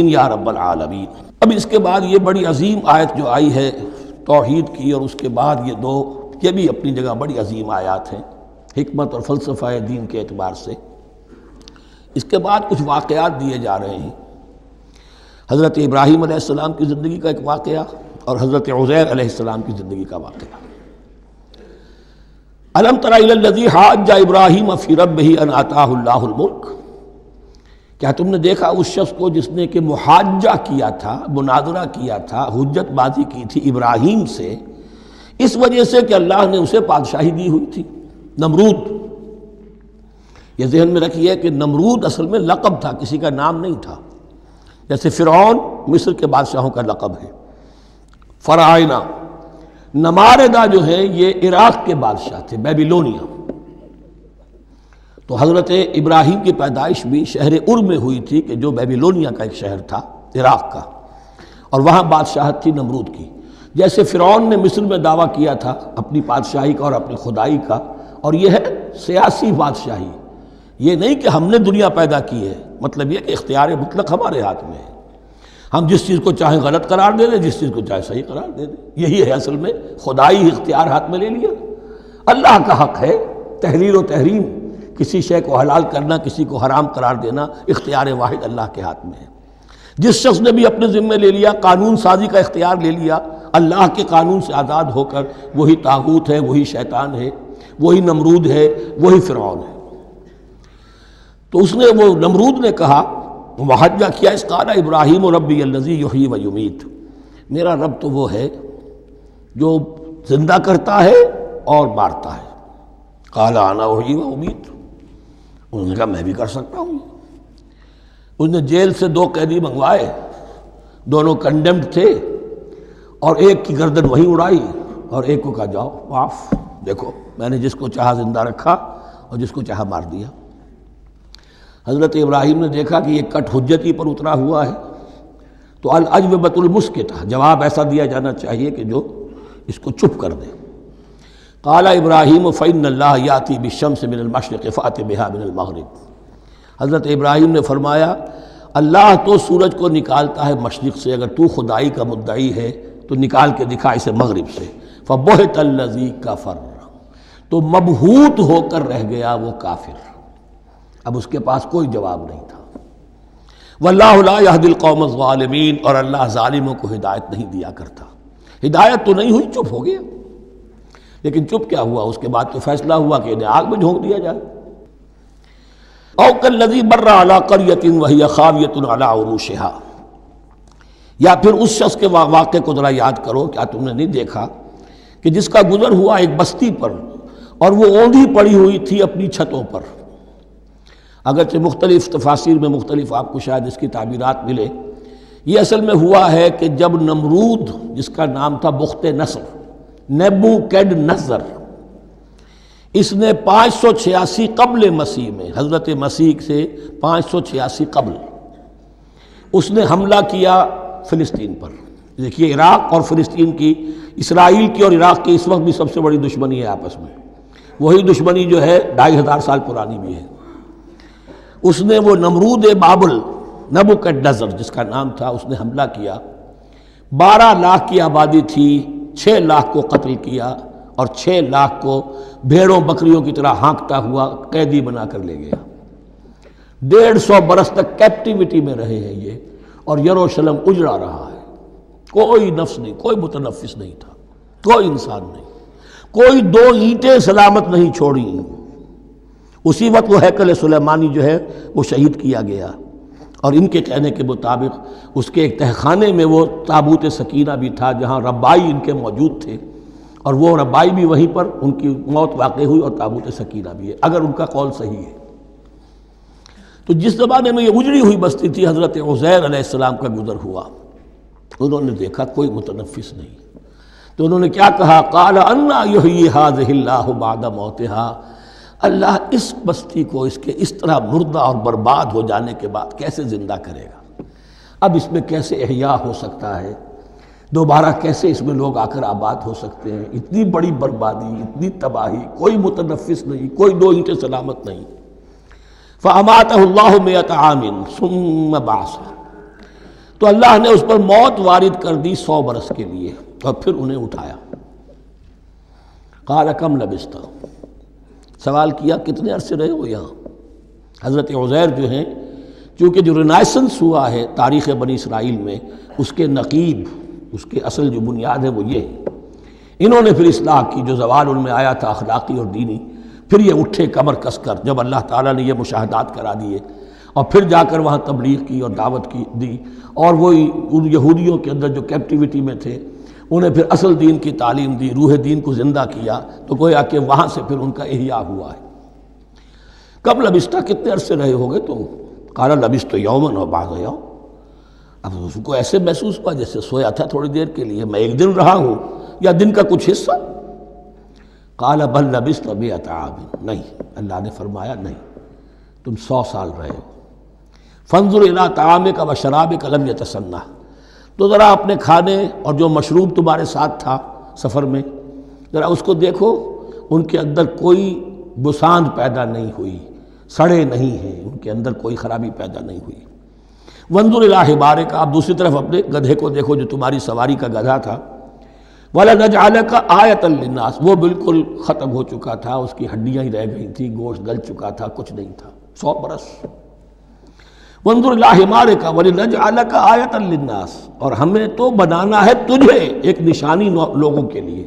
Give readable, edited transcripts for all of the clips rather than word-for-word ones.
یا رب العالمین۔ اب اس کے بعد یہ بڑی عظیم آیت جو آئی ہے توحید کی، اور اس کے بعد یہ دو، یہ بھی اپنی جگہ بڑی عظیم آیات ہیں حکمت اور فلسفہ دین کے اعتبار سے۔ اس کے بعد کچھ واقعات دیے جا رہے ہیں، حضرت ابراہیم علیہ السلام کی زندگی کا ایک واقعہ اور حضرت عزیر علیہ السلام کی زندگی کا واقعہ۔ الم تر الی الذی حاج ابراہیم فی ربہ ان آتاہ اللہ الملک، کیا تم نے دیکھا اس شخص کو جس نے کہ محاجہ کیا تھا، مناظرہ کیا تھا، حجت بازی کی تھی ابراہیم سے، اس وجہ سے کہ اللہ نے اسے بادشاہی دی ہوئی تھی۔ نمرود، یہ ذہن میں رکھیے کہ نمرود اصل میں لقب تھا، کسی کا نام نہیں تھا، جیسے فرعون مصر کے بادشاہوں کا لقب ہے۔ فرعونہ، نماردہ جو ہے یہ عراق کے بادشاہ تھے، بیبیلونیا۔ تو حضرت ابراہیم کی پیدائش بھی شہر ار میں ہوئی تھی، کہ جو بیبیلونیا کا ایک شہر تھا عراق کا، اور وہاں بادشاہت تھی نمرود کی۔ جیسے فرعون نے مصر میں دعویٰ کیا تھا اپنی بادشاہی کا اور اپنی خدائی کا، اور یہ ہے سیاسی بادشاہی، یہ نہیں کہ ہم نے دنیا پیدا کی ہے، مطلب یہ کہ اختیار مطلق ہمارے ہاتھ میں ہے، ہم جس چیز کو چاہیں غلط قرار دے دیں، جس چیز کو چاہے صحیح قرار دے دیں۔ یہی ہے اصل میں خدائی اختیار ہاتھ میں لے لیا۔ اللہ کا حق ہے تحلیل و تحریم، کسی شے کو حلال کرنا، کسی کو حرام قرار دینا، اختیار واحد اللہ کے ہاتھ میں ہے۔ جس شخص نے بھی اپنے ذمے لے لیا، قانون سازی کا اختیار لے لیا اللہ کے قانون سے آزاد ہو کر، وہی طاغوت ہے، وہی شیطان ہے، وہی نمرود ہے، وہی فرعون ہے۔ تو اس نے، وہ نمرود نے کہا، محاجہ کیا، اس قال ابراہیم ربی الذی یحیی و یمیت، میرا رب تو وہ ہے جو زندہ کرتا ہے اور مارتا ہے۔ قال انا احیی و امیت، انہوں نے کہا میں بھی کر سکتا ہوں۔ اس نے جیل سے دو قیدی منگوائے، دونوں کنڈیمڈ تھے، اور ایک کی گردن وہیں اڑائی اور ایک کو کہا جاؤ معاف، دیکھو میں نے جس کو چاہا زندہ رکھا اور جس کو چاہا مار دیا۔ حضرت ابراہیم نے دیکھا کہ یہ کٹ حجتی پر اترا ہوا ہے، تو الاجوبۃ المسکتہ، جواب ایسا دیا جانا چاہیے کہ جو اس کو چپ کر دے۔ قال ابراہیم فإن اللہ یاتی بالشمس من المشرق فأت بها من المغرب، حضرت ابراہیم نے فرمایا اللہ تو سورج کو نکالتا ہے مشرق سے، اگر تو خدائی کا مدعی ہے تو نکال کے دکھا اسے مغرب سے۔ فبہت الذی کفر، تو مبہوت ہو کر رہ گیا وہ کافر، اب اس کے پاس کوئی جواب نہیں تھا۔ واللہ لا یہدی القوم الظالمین، اور اللہ ظالموں کو ہدایت نہیں دیا کرتا۔ ہدایت تو نہیں ہوئی، چپ ہو گیا۔ لیکن چپ کیا ہوا؟ اس کے بعد تو فیصلہ ہوا کہ انہیں آگ میں جھونک دیا جائے۔ او کالذی مر علی قریۃ وہی خاویۃ علی عروشہا، یا پھر اس شخص کے واقعے کو ذرا یاد کرو، کیا تم نے نہیں دیکھا کہ جس کا گزر ہوا ایک بستی پر، اور وہ اوندھی پڑی ہوئی تھی اپنی چھتوں پر۔ اگرچہ مختلف تفاسیر میں مختلف آپ کو شاید اس کی تعبیرات ملے، یہ اصل میں ہوا ہے کہ جب نمرود، جس کا نام تھا بخت نصر، نیبوکیڈنیزر، اس نے 586 قبل مسیح میں، حضرت مسیح سے 586 قبل، اس نے حملہ کیا فلسطین پر۔ دیکھیے عراق اور فلسطین کی، اسرائیل کی اور عراق کی اس وقت بھی سب سے بڑی دشمنی ہے آپس میں، وہی دشمنی جو ہے 2500 سال پرانی بھی ہے۔ اس نے، وہ نمرود بابل، نیبوکیڈنیزر جس کا نام تھا، اس نے حملہ کیا۔ 12 لاکھ کی آبادی تھی، 6 لاکھ کو قتل کیا، اور 6 لاکھ کو بھیڑوں بکریوں کی طرح ہانکتا ہوا قیدی بنا کر لے گیا۔ 150 برس تک کیپٹیوٹی میں رہے ہیں یہ، اور یروشلم اجڑا رہا ہے، کوئی نفس نہیں، کوئی متنفس نہیں تھا، کوئی انسان نہیں، کوئی 2 اینٹیں سلامت نہیں چھوڑی۔ اسی وقت وہ ہیکل سلیمانی جو ہے وہ شہید کیا گیا، اور ان کے کہنے کے مطابق اس کے ایک تہخانے میں وہ تابوت سکینہ بھی تھا، جہاں ربائی ان کے موجود تھے، اور وہ ربائی بھی وہیں پر ان کی موت واقع ہوئی، اور تابوت سکینہ بھی ہے، اگر ان کا قول صحیح ہے۔ تو جس زمانے میں یہ اجڑی ہوئی بستی تھی، حضرت عزیر علیہ السلام کا گزر ہوا، انہوں نے دیکھا کوئی متنفس نہیں، تو انہوں نے کیا کہا؟ قال انا یحیی ھذہ اللہ بعد موتہا، اللہ اس بستی کو اس کے اس طرح مردہ اور برباد ہو جانے کے بعد کیسے زندہ کرے گا؟ اب اس میں کیسے احیاء ہو سکتا ہے؟ دوبارہ کیسے اس میں لوگ آ کر آباد ہو سکتے ہیں؟ اتنی بڑی بربادی، اتنی تباہی، کوئی متنفس نہیں، کوئی 2 اینٹیں سلامت نہیں۔ فَأَمَاتَهُ اللَّهُ مِئَةَ عَامٍ ثُمَّ بَعَثَهُ، تو اللہ نے اس پر موت وارد کر دی 100 برس کے لیے، اور پھر انہیں اٹھایا۔ قال کم لبثت، سوال کیا کتنے عرصے رہے ہو یہاں؟ حضرت عزیر جو ہیں، چونکہ جو رینائسنس ہوا ہے تاریخ بنی اسرائیل میں، اس کے نقیب، اس کے اصل جو بنیاد ہے وہ یہ ہے۔ انہوں نے پھر اصلاح کی، جو زوال ان میں آیا تھا اخلاقی اور دینی، پھر یہ اٹھے کمر کس کر جب اللہ تعالیٰ نے یہ مشاہدات کرا دیے، اور پھر جا کر وہاں تبلیغ کی اور دعوت کی دی، اور وہی ان یہودیوں کے اندر جو کیپٹیوٹی میں تھے انہیں پھر اصل دین کی تعلیم دی، روح دین کو زندہ کیا، تو گویا کہ وہاں سے پھر ان کا احیاء ہوا ہے۔ کب لبثت، کتنے عرصے رہے ہوگے تم؟ قال لبثت یوما و بعض یوم، اب اس کو ایسے محسوس ہوا جیسے سویا تھا تھوڑی دیر کے لیے، میں ایک دن رہا ہوں یا دن کا کچھ حصہ۔ قال بل لبثت 100 عام، نہیں، اللہ نے فرمایا نہیں، تم 100 سال رہے ہو۔ فانظر الی طعامک و شرابک لم یتسنہ، تو ذرا اپنے کھانے اور جو مشروب تمہارے ساتھ تھا سفر میں، ذرا اس کو دیکھو، ان کے اندر کوئی بساند پیدا نہیں ہوئی، سڑے نہیں ہیں، ان کے اندر کوئی خرابی پیدا نہیں ہوئی۔ وانظر الی حمارک، آپ دوسری طرف اپنے گدھے کو دیکھو جو تمہاری سواری کا گدھا تھا۔ وَلَنَجْعَلَكَ آیَةً لِلنَّاسِ، وہ بالکل ختم ہو چکا تھا، اس کی ہڈیاں ہی رہ گئی تھیں، گوشت گل چکا تھا، کچھ نہیں تھا، 100 برس۔ وانظر الی حمارک وَلِنَجْعَلَكَ آیَةً لِلنَّاسِ، اور ہمیں تو بنانا ہے تجھے ایک نشانی لوگوں کے لیے،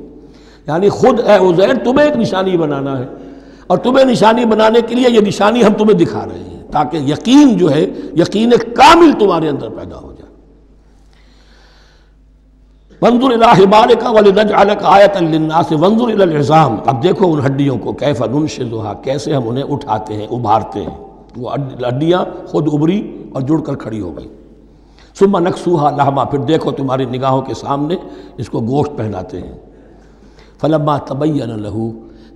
یعنی خود اے عزیر تمہیں ایک نشانی بنانا ہے، اور تمہیں نشانی بنانے کے لیے یہ نشانی ہم تمہیں دکھا رہے ہیں، تاکہ یقین جو ہے، یقین کامل تمہارے اندر پیدا ہو جائے۔ وانظر الی حمارک ولنجعلک آیۃ للناس وانظر الی العظام، اب دیکھو ان ہڈیوں کو، کیف ننشزھا، کیسے ہم انہیں اٹھاتے ہیں، ابھارتے ہیں، وہ ہڈیاں خود ابری اور جڑ کر کھڑی ہو گئی۔ ثم نکسوھا لحما، پھر دیکھو تمہاری نگاہوں کے سامنے اس کو گوشت پہناتے ہیں۔ فلما تبین لہ،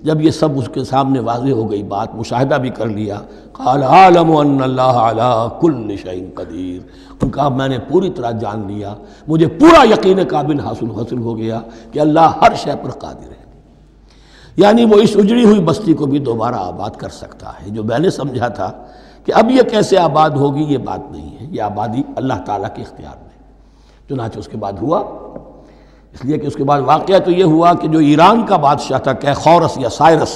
جب یہ سب اس کے سامنے واضح ہو گئی بات، مشاہدہ بھی کر لیا، قال اعلم ان اللہ علی کل شیء قدیر، ان کا میں نے پوری طرح جان لیا، مجھے پورا یقین قابل حاصل ہو گیا کہ اللہ ہر شے پر قادر ہے، یعنی وہ اس اجڑی ہوئی بستی کو بھی دوبارہ آباد کر سکتا ہے۔ جو میں نے سمجھا تھا کہ اب یہ کیسے آباد ہوگی، یہ بات نہیں ہے، یہ آبادی اللہ تعالیٰ کے اختیار میں۔ چنانچہ اس کے بعد ہوا، اس لیے کہ اس کے بعد واقعہ تو یہ ہوا کہ جو ایران کا بادشاہ تھا کیخورس یا سائرس،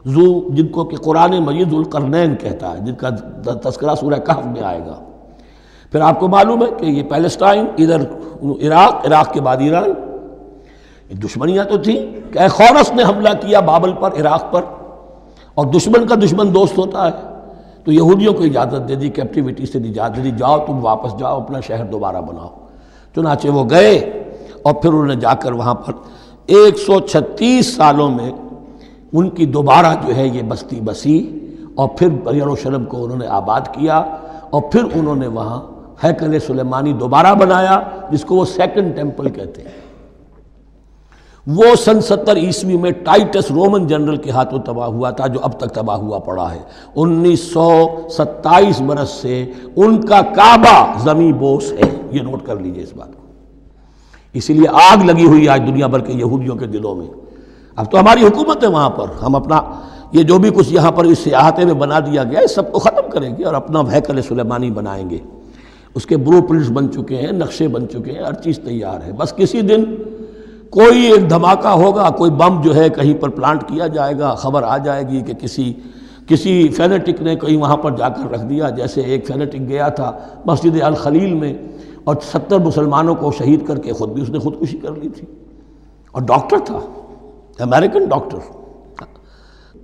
جن کو کہ قرآن مجید ذوالقرنین کہتا ہے، جن کا تذکرہ سورہ کہف میں آئے گا۔ پھر آپ کو معلوم ہے کہ یہ پیلسٹائن، ادھر عراق کے بعد ایران، دشمنیاں تو تھیں۔ کیخورس نے حملہ کیا بابل پر، عراق پر، اور دشمن کا دشمن دوست ہوتا ہے، تو یہودیوں کو اجازت دے دی، کیپٹیوٹی سے اجازت دے دی، جاؤ تم واپس جاؤ، اپنا شہر دوبارہ بناؤ۔ چنانچہ وہ گئے، اور پھر انہوں نے جا کر وہاں پر 136 سالوں میں ان کی دوبارہ جو ہے یہ بستی بسی، اور پھر یروشلم کو انہوں نے آباد کیا، اور پھر انہوں نے وہاں ہیکل سلیمانی دوبارہ بنایا، جس کو وہ سیکنڈ ٹیمپل کہتے ہیں۔ وہ سن 70 عیسوی میں ٹائٹس رومن جنرل کے ہاتھوں تباہ ہوا تھا، جو اب تک تباہ ہوا پڑا ہے۔ 1927 برس سے ان کا کعبہ زمیں بوس ہے، یہ نوٹ کر لیجئے اس بات کو۔ اسی لیے آگ لگی ہوئی آج دنیا بھر کے یہودیوں کے دلوں میں۔ اب تو ہماری حکومت ہے وہاں پر، ہم اپنا یہ جو بھی کچھ یہاں پر اس احاطے میں بنا دیا گیا ہے، اس سب کو ختم کریں گے اور اپنا ہیکل سلیمانی بنائیں گے۔ اس کے بلو پرنٹس بن چکے ہیں، نقشے بن چکے ہیں، ہر چیز تیار ہے، بس کسی دن کوئی ایک دھماکہ ہوگا، کوئی بم جو ہے کہیں پر پلانٹ کیا جائے گا، خبر آ جائے گی کہ کسی فینیٹک نے کہیں وہاں پر جا کر رکھ دیا، جیسے ایک فینیٹک گیا تھا مسجد الخلیل میں اور 70 مسلمانوں کو شہید کر کے خود بھی اس نے خودکشی کر لی تھی، اور ڈاکٹر تھا، امریکن ڈاکٹر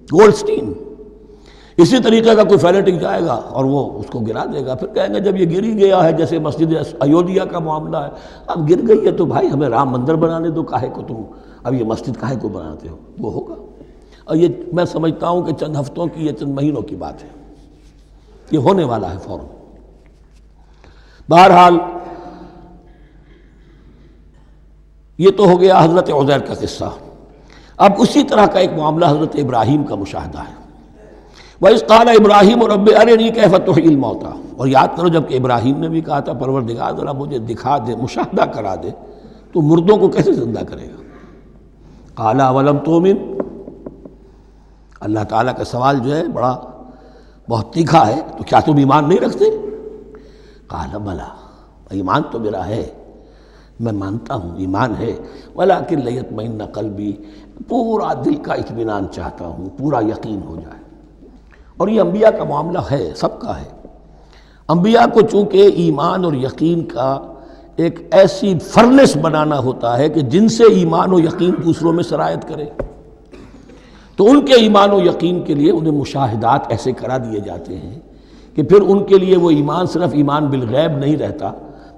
گولڈسٹین۔ اسی طریقے کا کوئی فینیٹک جائے گا اور وہ اس کو گرا دے گا، پھر کہیں گے جب یہ گر ہی گیا ہے، جیسے مسجد ایودھیا کا معاملہ ہے، اب گر گئی ہے تو بھائی ہمیں رام مندر بنانے دو، کاہے کو تم اب یہ مسجد کاہے کو بناتے ہو، وہ ہوگا۔ اور یہ میں سمجھتا ہوں کہ چند ہفتوں کی، یہ چند مہینوں کی بات ہے، یہ ہونے والا ہے فوراً۔ بہرحال یہ تو ہو گیا حضرت عزیر کا قصہ۔ اب اسی طرح کا ایک معاملہ حضرت ابراہیم کا مشاہدہ ہے۔ وَإِذْ قَالَ إِبْرَاهِيمُ رَبِّ أَرِنِي كَيْفَ تُحْيِي الْمَوْتَىٰ، اور یاد کرو جب کہ ابراہیم نے بھی کہا تھا پروردگار ذرا مجھے دکھا دے، مشاہدہ کرا دے، تو مردوں کو کیسے زندہ کرے گا۔ قَالَ أَوَلَمْ تُؤْمِنْ، اللہ تعالیٰ کا سوال جو ہے بہت تیکھا ہے، تو کیا تم ایمان نہیں رکھتے؟ قَالَ بَلَىٰ، ایمان تو میرا ہے، میں مانتا ہوں ایمان ہے، ولیکن لیطمئن قلبی، پورا دل کا اطمینان چاہتا ہوں، پورا یقین ہو جائے۔ اور یہ انبیاء کا معاملہ ہے، سب کا ہے۔ انبیاء کو چونکہ ایمان اور یقین کا ایک ایسی فرنس بنانا ہوتا ہے کہ جن سے ایمان و یقین دوسروں میں سرایت کرے، تو ان کے ایمان و یقین کے لیے انہیں مشاہدات ایسے کرا دیے جاتے ہیں کہ پھر ان کے لیے وہ ایمان صرف ایمان بالغیب نہیں رہتا،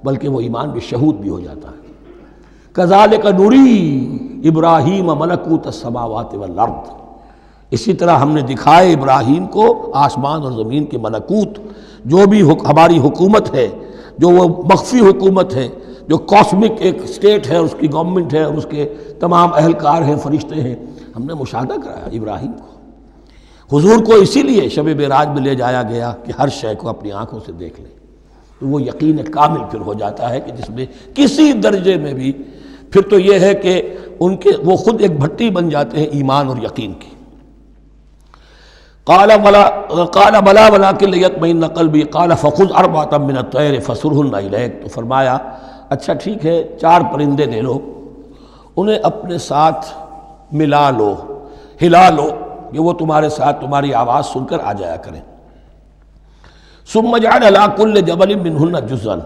بلکہ وہ ایمان بالشہود بھی ہو جاتا ہے۔ کذالک نری ابراہیم ملکوت السماوات والارض، اسی طرح ہم نے دکھائے ابراہیم کو آسمان اور زمین کے ملکوت، جو بھی ہماری حکومت ہے، جو وہ مخفی حکومت ہے، جو کاسمک ایک اسٹیٹ ہے، اس کی گورنمنٹ ہے اور اس کے تمام اہلکار ہیں، فرشتے ہیں، ہم نے مشاہدہ کرایا ابراہیم کو۔ حضور کو اسی لیے شب معراج میں لے جایا گیا کہ ہر شے کو اپنی آنکھوں سے دیکھ لیں، تو وہ یقین کامل پھر ہو جاتا ہے کہ جس میں کسی درجے میں بھی پھر تو یہ ہے کہ ان کے وہ خود ایک بھٹی بن جاتے ہیں ایمان اور یقین کی۔ قال بلا ولکن لیطمئن قلبی قال فخذ اربعۃ من الطیر فصرهن الیک، تو فرمایا اچھا ٹھیک ہے، 4 پرندے لے لو، انہیں اپنے ساتھ ملا لو، ہلا لو کہ وہ تمہارے ساتھ تمہاری آواز سن کر آ جایا کریں۔ ثم اجعل علی کل جبل منہن جزءا،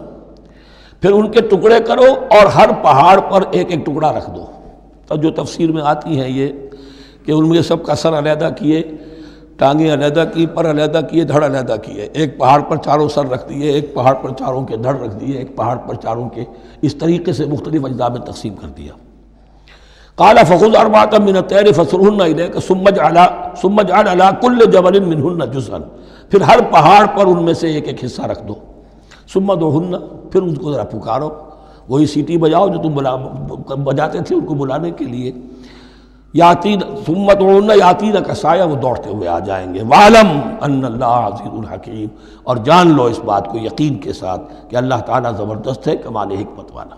پھر ان کے ٹکڑے کرو اور ہر پہاڑ پر ایک ایک ٹکڑا رکھ دو۔ تو جو تفسیر میں آتی ہیں یہ کہ ان میں سب کا سر علیحدہ کیے، ٹانگیں علیحدہ کی، پر علیحدہ کیے، دھڑ علیحدہ کیے، ایک پہاڑ پر چاروں سر رکھ دیے، ایک پہاڑ پر چاروں کے دھڑ رکھ دیے، ایک پہاڑ پر چاروں کے، اس طریقے سے مختلف اجزاء میں تقسیم کر دیا۔ قال فخذ اربعۃ من الطیر فصرهن الیک ثم اجعل علی کل جبل منہن جزءا، پھر ہر پہاڑ پر ان میں سے ایک ایک حصہ رکھ دو۔ ثم ادعوہن، پھر ان کو ذرا پکارو، وہی سیٹی بجاؤ جو تم بجاتے تھے ان کو بلانے کے لیے۔ یاتین ثم ادعوہن یاتینک سعیا، وہ دوڑتے ہوئے آ جائیں گے۔ وَاعْلَمْ أَنَّ اللَّهَ عَزِیزٌ حَکِیم، اور جان لو اس بات کو یقین کے ساتھ کہ اللہ تعالیٰ زبردست ہے، کمال حکمت والا۔